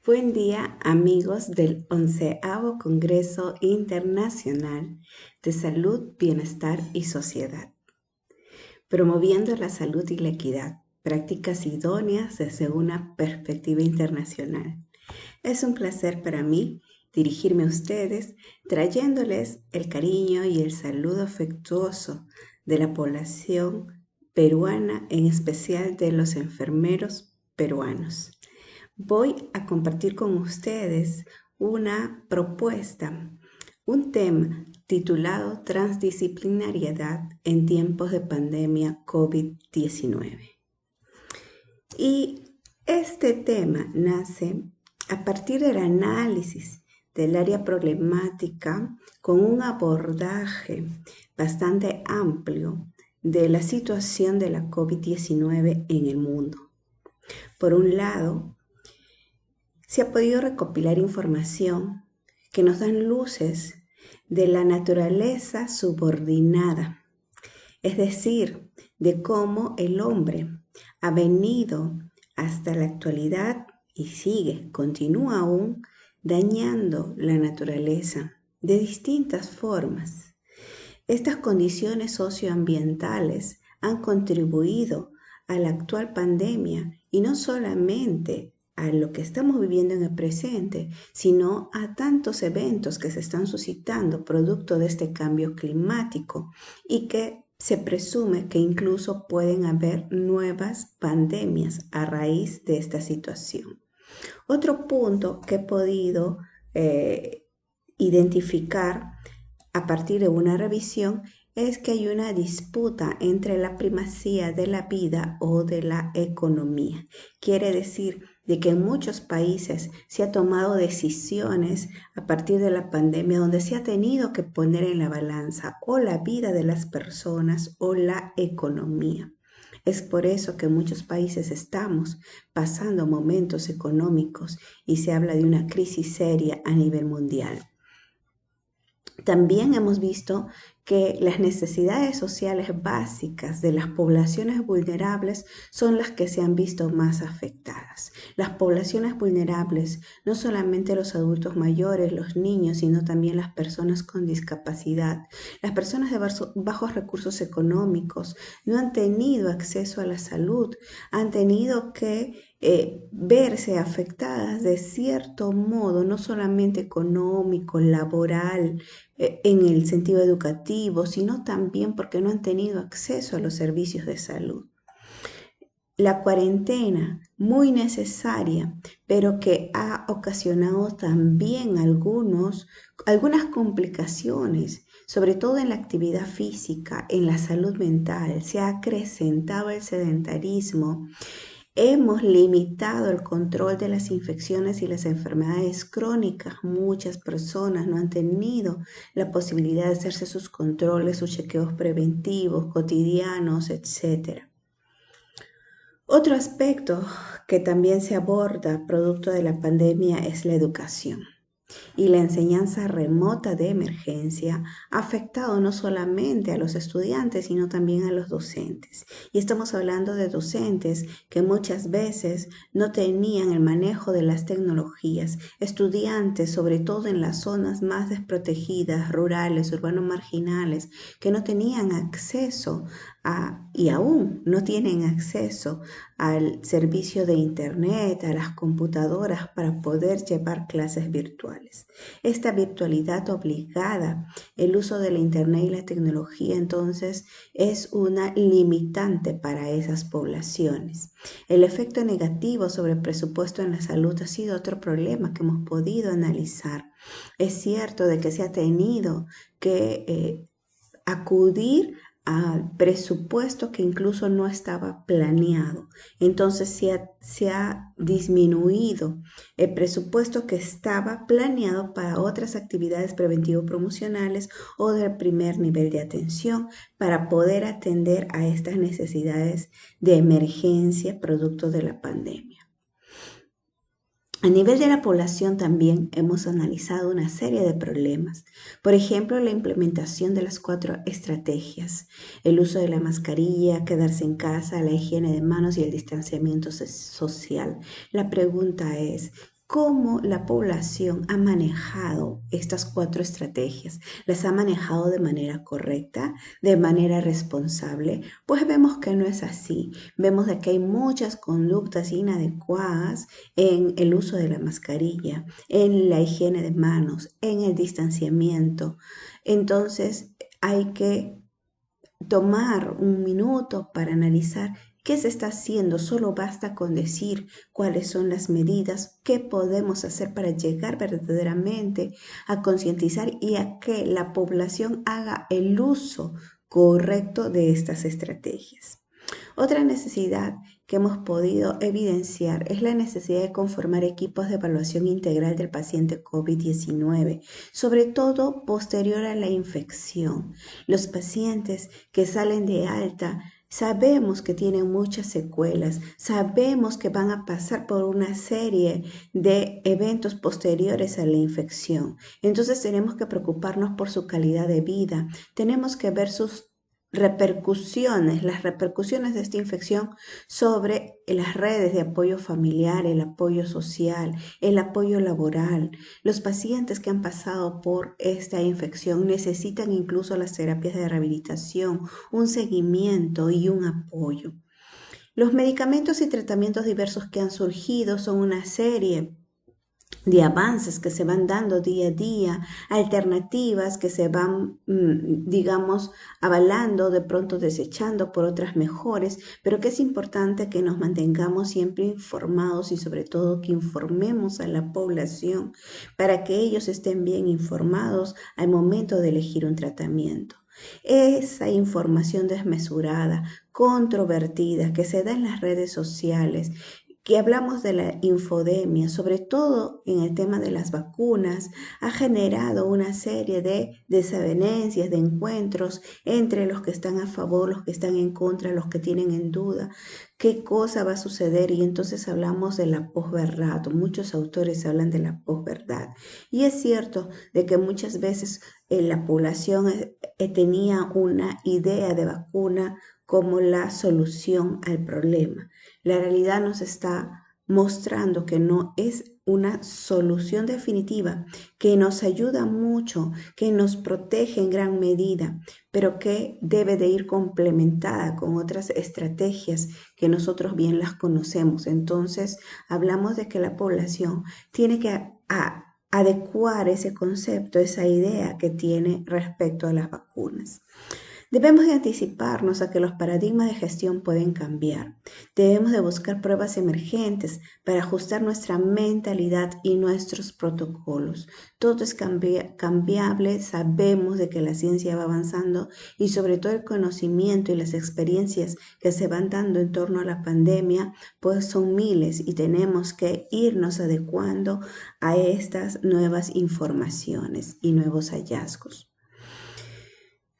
Buen día, amigos del 11º Congreso Internacional de Salud, Bienestar y Sociedad. Promoviendo la salud y la equidad, prácticas idóneas desde una perspectiva internacional. Es un placer para mí dirigirme a ustedes, trayéndoles el cariño y el saludo afectuoso de la población peruana, en especial de los enfermeros peruanos. Voy a compartir con ustedes una propuesta, un tema titulado Transdisciplinariedad en tiempos de pandemia COVID-19. Y este tema nace a partir del análisis del área problemática con un abordaje bastante amplio de la situación de la COVID-19 en el mundo. Por un lado, se ha podido recopilar información que nos dan luces de la naturaleza subordinada, es decir, de cómo el hombre ha venido hasta la actualidad y continúa aún dañando la naturaleza de distintas formas. Estas condiciones socioambientales han contribuido a la actual pandemia y no solamente a lo que estamos viviendo en el presente, sino a tantos eventos que se están suscitando producto de este cambio climático y que se presume que incluso pueden haber nuevas pandemias a raíz de esta situación. Otro punto que he podido identificar a partir de una revisión es que hay una disputa entre la primacía de la vida o de la economía. Quiere decir de que en muchos países se ha tomado decisiones a partir de la pandemia donde se ha tenido que poner en la balanza o la vida de las personas o la economía. Es por eso que en muchos países estamos pasando momentos económicos y se habla de una crisis seria a nivel mundial. También hemos visto que las necesidades sociales básicas de las poblaciones vulnerables son las que se han visto más afectadas. Las poblaciones vulnerables, no solamente los adultos mayores, los niños, sino también las personas con discapacidad. Las personas de bajos recursos económicos no han tenido acceso a la salud, han tenido que verse afectadas de cierto modo, no solamente económico, laboral, en el sentido educativo, sino también porque no han tenido acceso a los servicios de salud. La cuarentena, muy necesaria, pero que ha ocasionado también algunas complicaciones, sobre todo en la actividad física, en la salud mental. Se ha acrecentado el sedentarismo. Hemos limitado el control de las infecciones y las enfermedades crónicas. Muchas personas no han tenido la posibilidad de hacerse sus controles, sus chequeos preventivos, cotidianos, etc. Otro aspecto que también se aborda producto de la pandemia es la educación. Y la enseñanza remota de emergencia ha afectado no solamente a los estudiantes, sino también a los docentes. Y estamos hablando de docentes que muchas veces no tenían el manejo de las tecnologías, estudiantes, sobre todo en las zonas más desprotegidas, rurales, urbanos marginales, que no tenían acceso y aún no tienen acceso al servicio de internet, a las computadoras para poder llevar clases virtuales. Esta virtualidad obligada, el uso de la internet y la tecnología, entonces es una limitante para esas poblaciones. El efecto negativo sobre el presupuesto en la salud ha sido otro problema que hemos podido analizar. Es cierto de que se ha tenido que acudir al presupuesto que incluso no estaba planeado. Entonces se ha disminuido el presupuesto que estaba planeado para otras actividades preventivo-promocionales o del primer nivel de atención para poder atender a estas necesidades de emergencia producto de la pandemia. A nivel de la población también hemos analizado una serie de problemas. Por ejemplo, la implementación de las 4 estrategias, el uso de la mascarilla, quedarse en casa, la higiene de manos y el distanciamiento social. La pregunta es, cómo la población ha manejado estas 4 estrategias. ¿Las ha manejado de manera correcta, de manera responsable? Pues vemos que no es así. Vemos de que hay muchas conductas inadecuadas en el uso de la mascarilla, en la higiene de manos, en el distanciamiento. Entonces hay que tomar un minuto para analizar qué se está haciendo. Solo basta con decir cuáles son las medidas, qué podemos hacer para llegar verdaderamente a concientizar y a que la población haga el uso correcto de estas estrategias. Otra necesidad que hemos podido evidenciar es la necesidad de conformar equipos de evaluación integral del paciente COVID-19, sobre todo posterior a la infección. Los pacientes que salen de alta sabemos que tienen muchas secuelas, sabemos que van a pasar por una serie de eventos posteriores a la infección. Entonces tenemos que preocuparnos por su calidad de vida, tenemos que ver sus las repercusiones de esta infección sobre las redes de apoyo familiar, el apoyo social, el apoyo laboral. Los pacientes que han pasado por esta infección necesitan incluso las terapias de rehabilitación, un seguimiento y un apoyo. Los medicamentos y tratamientos diversos que han surgido son una serie de avances que se van dando día a día, alternativas que se van, digamos, avalando, de pronto desechando por otras mejores, pero que es importante que nos mantengamos siempre informados y sobre todo que informemos a la población para que ellos estén bien informados al momento de elegir un tratamiento. Esa información desmesurada, controvertida, que se da en las redes sociales, que hablamos de la infodemia, sobre todo en el tema de las vacunas, ha generado una serie de desavenencias, de encuentros entre los que están a favor, los que están en contra, los que tienen en duda qué cosa va a suceder, y entonces hablamos de la posverdad. Muchos autores hablan de la posverdad y es cierto de que muchas veces la población tenía una idea de vacuna como la solución al problema. La realidad nos está mostrando que no es una solución definitiva, que nos ayuda mucho, que nos protege en gran medida, pero que debe de ir complementada con otras estrategias que nosotros bien las conocemos. Entonces, hablamos de que la población tiene que adecuar ese concepto, esa idea que tiene respecto a las vacunas. Debemos de anticiparnos a que los paradigmas de gestión pueden cambiar. Debemos de buscar pruebas emergentes para ajustar nuestra mentalidad y nuestros protocolos. Todo es cambiable, sabemos de que la ciencia va avanzando y sobre todo el conocimiento y las experiencias que se van dando en torno a la pandemia, pues son miles y tenemos que irnos adecuando a estas nuevas informaciones y nuevos hallazgos.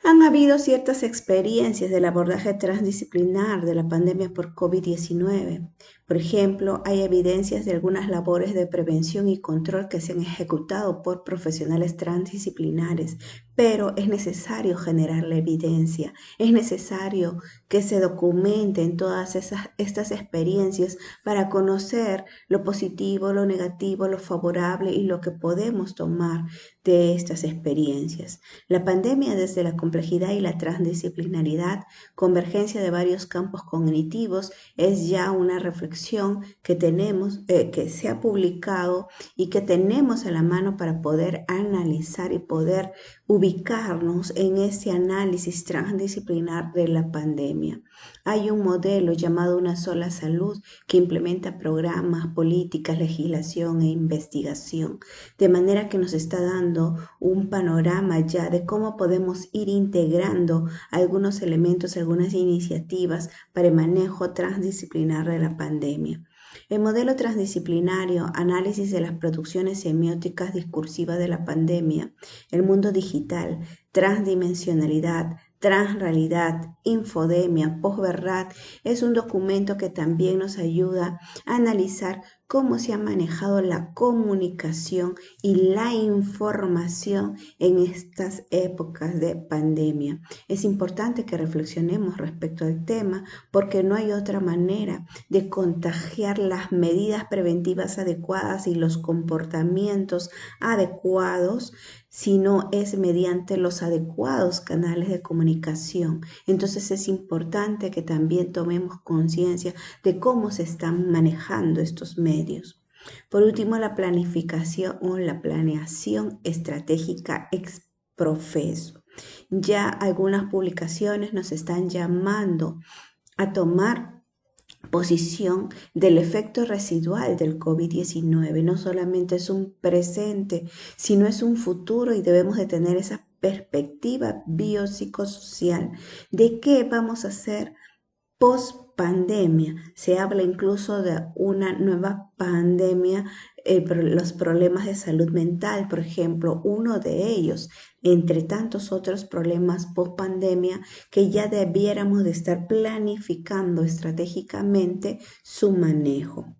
Han habido ciertas experiencias del abordaje transdisciplinar de la pandemia por COVID-19. Por ejemplo, hay evidencias de algunas labores de prevención y control que se han ejecutado por profesionales transdisciplinares, pero es necesario generar la evidencia, es necesario que se documenten todas estas experiencias para conocer lo positivo, lo negativo, lo favorable y lo que podemos tomar de estas experiencias. La pandemia, desde la complejidad y la transdisciplinaridad, convergencia de varios campos cognitivos, es ya una reflexión que tenemos, que se ha publicado y que tenemos a la mano para poder analizar y poder ubicarnos en ese análisis transdisciplinar de la pandemia. Hay un modelo llamado Una Sola Salud que implementa programas, políticas, legislación e investigación, de manera que nos está dando un panorama ya de cómo podemos ir integrando algunos elementos, algunas iniciativas para el manejo transdisciplinar de la pandemia. El modelo transdisciplinario, análisis de las producciones semióticas discursivas de la pandemia, el mundo digital, transdimensionalidad, transrealidad, infodemia, posverdad, es un documento que también nos ayuda a analizar cómo se ha manejado la comunicación y la información en estas épocas de pandemia. Es importante que reflexionemos respecto al tema porque no hay otra manera de contagiar las medidas preventivas adecuadas y los comportamientos adecuados si no es mediante los adecuados canales de comunicación. Entonces es importante que también tomemos conciencia de cómo se están manejando estos medios. Por último, la planificación o la planeación estratégica ex profeso. Ya algunas publicaciones nos están llamando a tomar posición del efecto residual del COVID-19. No solamente es un presente, sino es un futuro y debemos de tener esa perspectiva biopsicosocial de qué vamos a hacer post pandemia. Se habla incluso de una nueva pandemia, los problemas de salud mental, por ejemplo, uno de ellos, entre tantos otros problemas post pandemia que ya debiéramos de estar planificando estratégicamente su manejo.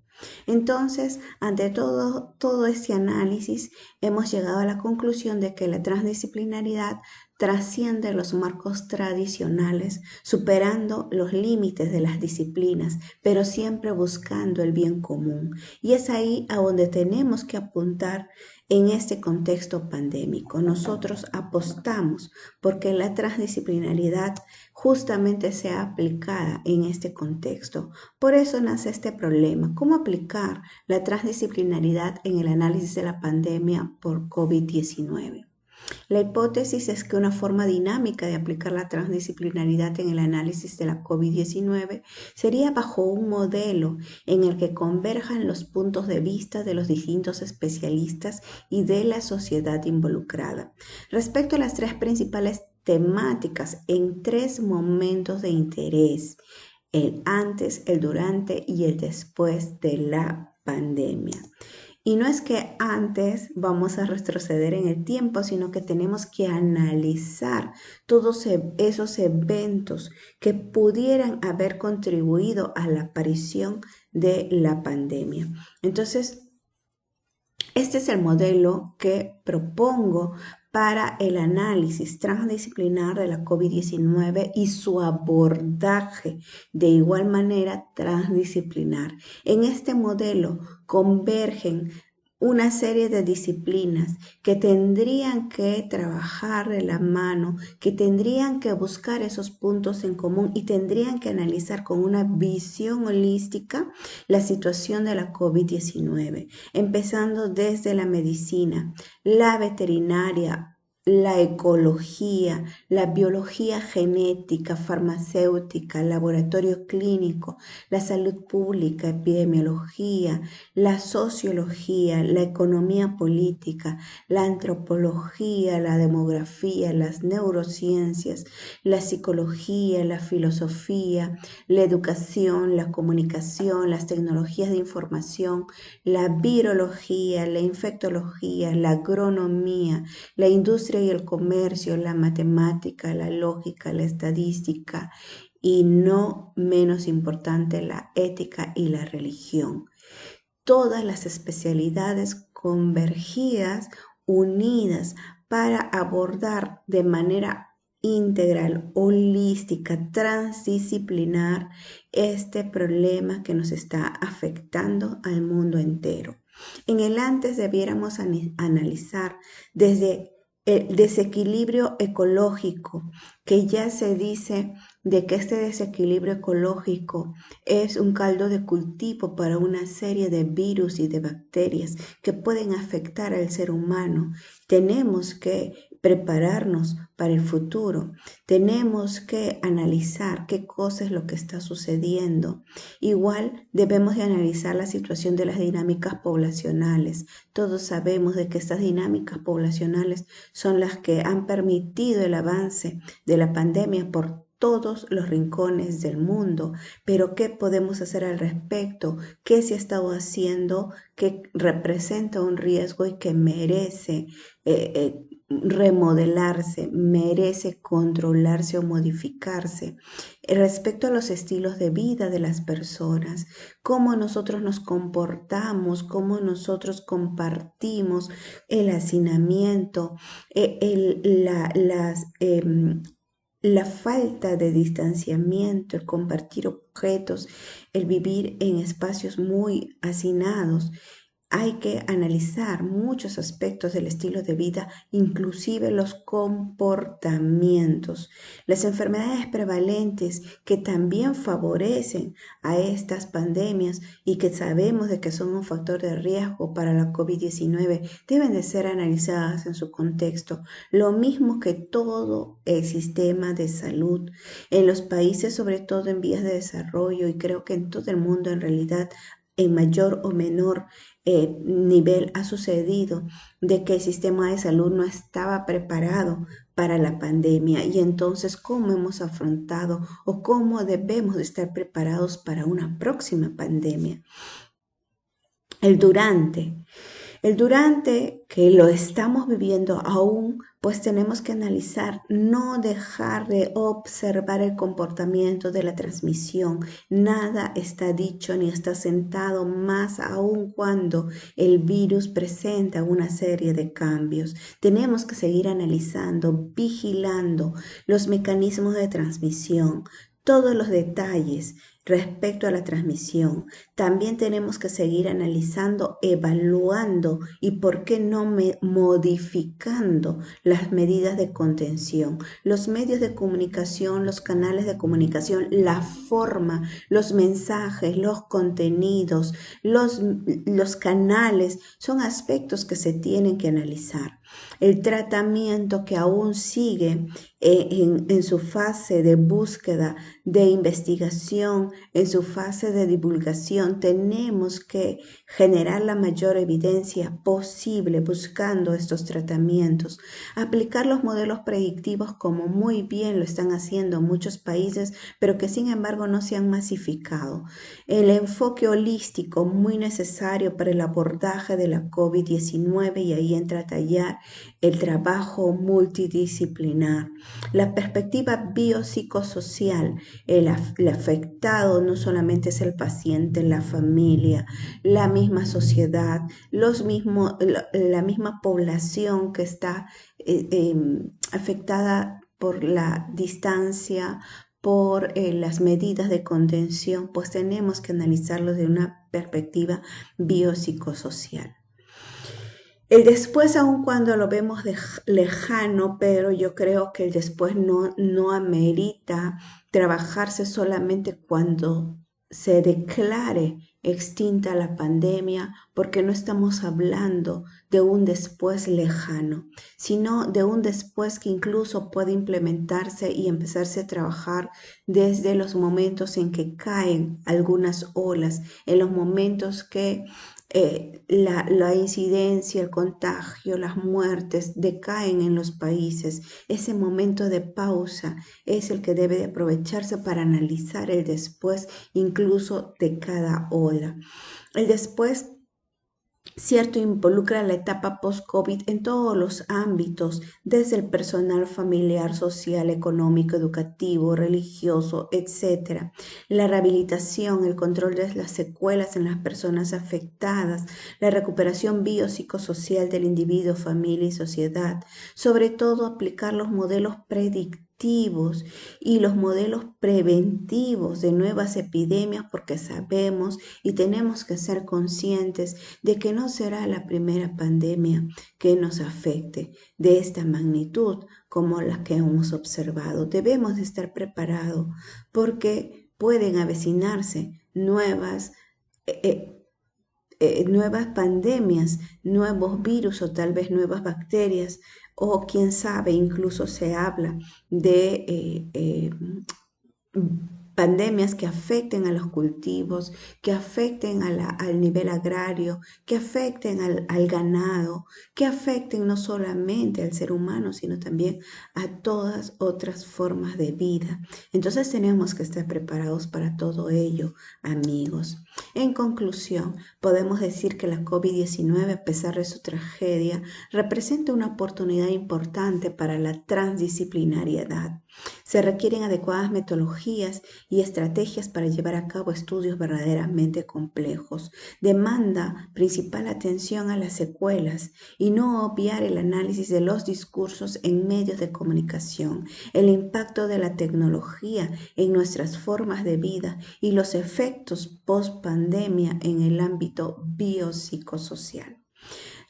Entonces, ante todo este análisis, hemos llegado a la conclusión de que la transdisciplinaridad trasciende los marcos tradicionales, superando los límites de las disciplinas, pero siempre buscando el bien común. Y es ahí a donde tenemos que apuntar en este contexto pandémico. Nosotros apostamos porque la transdisciplinaridad justamente sea aplicada en este contexto. Por eso nace este problema: ¿cómo aplicar la transdisciplinaridad en el análisis de la pandemia por COVID-19? La hipótesis es que una forma dinámica de aplicar la transdisciplinaridad en el análisis de la COVID-19 sería bajo un modelo en el que converjan los puntos de vista de los distintos especialistas y de la sociedad involucrada respecto a las tres principales temáticas en tres momentos de interés: el antes, el durante y el después de la pandemia. Y no es que antes vamos a retroceder en el tiempo, sino que tenemos que analizar todos esos eventos que pudieran haber contribuido a la aparición de la pandemia. Entonces, este es el modelo que propongo para el análisis transdisciplinar de la COVID-19 y su abordaje de igual manera transdisciplinar. En este modelo convergen una serie de disciplinas que tendrían que trabajar de la mano, que tendrían que buscar esos puntos en común y tendrían que analizar con una visión holística la situación de la COVID-19, empezando desde la medicina, la veterinaria, la ecología, la biología genética, farmacéutica, laboratorio clínico, la salud pública, epidemiología, la sociología, la economía política, la antropología, la demografía, las neurociencias, la psicología, la filosofía, la educación, la comunicación, las tecnologías de información, la virología, la infectología, la agronomía, la industria y el comercio, la matemática, la lógica, la estadística y no menos importante, la ética y la religión. Todas las especialidades convergidas, unidas para abordar de manera integral, holística, transdisciplinar este problema que nos está afectando al mundo entero. En el antes debiéramos analizar desde el desequilibrio ecológico, que ya se dice de que este desequilibrio ecológico es un caldo de cultivo para una serie de virus y de bacterias que pueden afectar al ser humano. Tenemos que prepararnos para el futuro. Tenemos que analizar qué cosa es lo que está sucediendo. Igual debemos de analizar la situación de las dinámicas poblacionales. Todos sabemos de que estas dinámicas poblacionales son las que han permitido el avance de la pandemia por todos los rincones del mundo, pero ¿qué podemos hacer al respecto? ¿Qué se ha estado haciendo que representa un riesgo y que merece remodelarse, merece controlarse o modificarse. Respecto a los estilos de vida de las personas, cómo nosotros nos comportamos, cómo nosotros compartimos el hacinamiento, la falta de distanciamiento, el compartir objetos, el vivir en espacios muy hacinados. Hay que analizar muchos aspectos del estilo de vida, inclusive los comportamientos. Las enfermedades prevalentes que también favorecen a estas pandemias y que sabemos de que son un factor de riesgo para la COVID-19 deben de ser analizadas en su contexto, lo mismo que todo el sistema de salud. En los países, sobre todo en vías de desarrollo, y creo que en todo el mundo en realidad, en mayor o menor nivel ha sucedido de que el sistema de salud no estaba preparado para la pandemia y entonces cómo hemos afrontado o cómo debemos de estar preparados para una próxima pandemia. El durante. El durante que lo estamos viviendo aún, pues tenemos que analizar, no dejar de observar el comportamiento de la transmisión. Nada está dicho ni está sentado, más aún cuando el virus presenta una serie de cambios. Tenemos que seguir analizando, vigilando los mecanismos de transmisión, todos los detalles respecto a la transmisión. También tenemos que seguir analizando, evaluando y por qué no modificando las medidas de contención, los medios de comunicación, los canales de comunicación, la forma, los mensajes, los contenidos, los canales, son aspectos que se tienen que analizar. El tratamiento que aún sigue en su fase de búsqueda, de investigación, en su fase de divulgación, tenemos que generar la mayor evidencia posible buscando estos tratamientos, aplicar los modelos predictivos como muy bien lo están haciendo muchos países, pero que sin embargo no se han masificado. El enfoque holístico muy necesario para el abordaje de la COVID-19 y ahí entra a tallar el trabajo multidisciplinar. La perspectiva biopsicosocial, el afectado no solamente es el paciente, la familia, la misma sociedad, la misma población que está afectada por la distancia, por las medidas de contención, pues tenemos que analizarlo de una perspectiva biopsicosocial. El después, aun cuando lo vemos lejano, pero yo creo que el después no amerita trabajarse solamente cuando se declare extinta la pandemia, porque no estamos hablando de un después lejano, sino de un después que incluso puede implementarse y empezarse a trabajar desde los momentos en que caen algunas olas, en los momentos que la incidencia, el contagio, las muertes decaen en los países. Ese momento de pausa es el que debe de aprovecharse para analizar el después, incluso de cada ola. El después, cierto, involucra la etapa post-COVID en todos los ámbitos, desde el personal, familiar, social, económico, educativo, religioso, etc. La rehabilitación, el control de las secuelas en las personas afectadas, la recuperación biopsicosocial del individuo, familia y sociedad. Sobre todo, aplicar los modelos predictivos y los modelos preventivos de nuevas epidemias, porque sabemos y tenemos que ser conscientes de que no será la primera pandemia que nos afecte de esta magnitud como la que hemos observado. Debemos de estar preparados porque pueden avecinarse nuevas pandemias, nuevos virus o tal vez nuevas bacterias, o quién sabe, incluso se habla de pandemias que afecten a los cultivos, que afecten al nivel agrario, que afecten al ganado, que afecten no solamente al ser humano, sino también a todas otras formas de vida. Entonces tenemos que estar preparados para todo ello, amigos. En conclusión, podemos decir que la COVID-19, a pesar de su tragedia, representa una oportunidad importante para la transdisciplinariedad. Se requieren adecuadas metodologías y estrategias para llevar a cabo estudios verdaderamente complejos. Demanda principal atención a las secuelas y no obviar el análisis de los discursos en medios de comunicación, el impacto de la tecnología en nuestras formas de vida y los efectos post-pandemia en el ámbito biopsicosocial.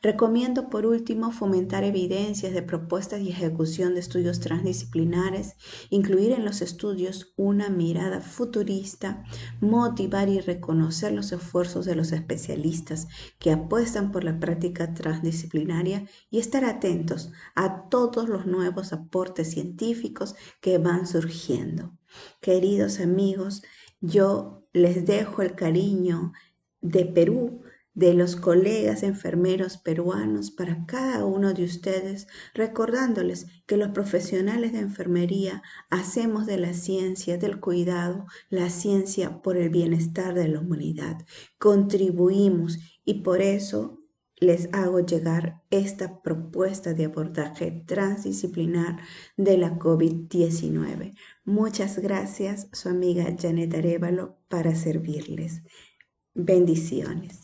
Recomiendo por último fomentar evidencias de propuestas y ejecución de estudios transdisciplinares, incluir en los estudios una mirada futurista, motivar y reconocer los esfuerzos de los especialistas que apuestan por la práctica transdisciplinaria y estar atentos a todos los nuevos aportes científicos que van surgiendo. Queridos amigos, yo les dejo el cariño de Perú, de los colegas enfermeros peruanos para cada uno de ustedes, recordándoles que los profesionales de enfermería hacemos de la ciencia del cuidado la ciencia por el bienestar de la humanidad. Contribuimos y por eso les hago llegar esta propuesta de abordaje transdisciplinar de la COVID-19. Muchas gracias, su amiga Janet Arévalo, para servirles. Bendiciones.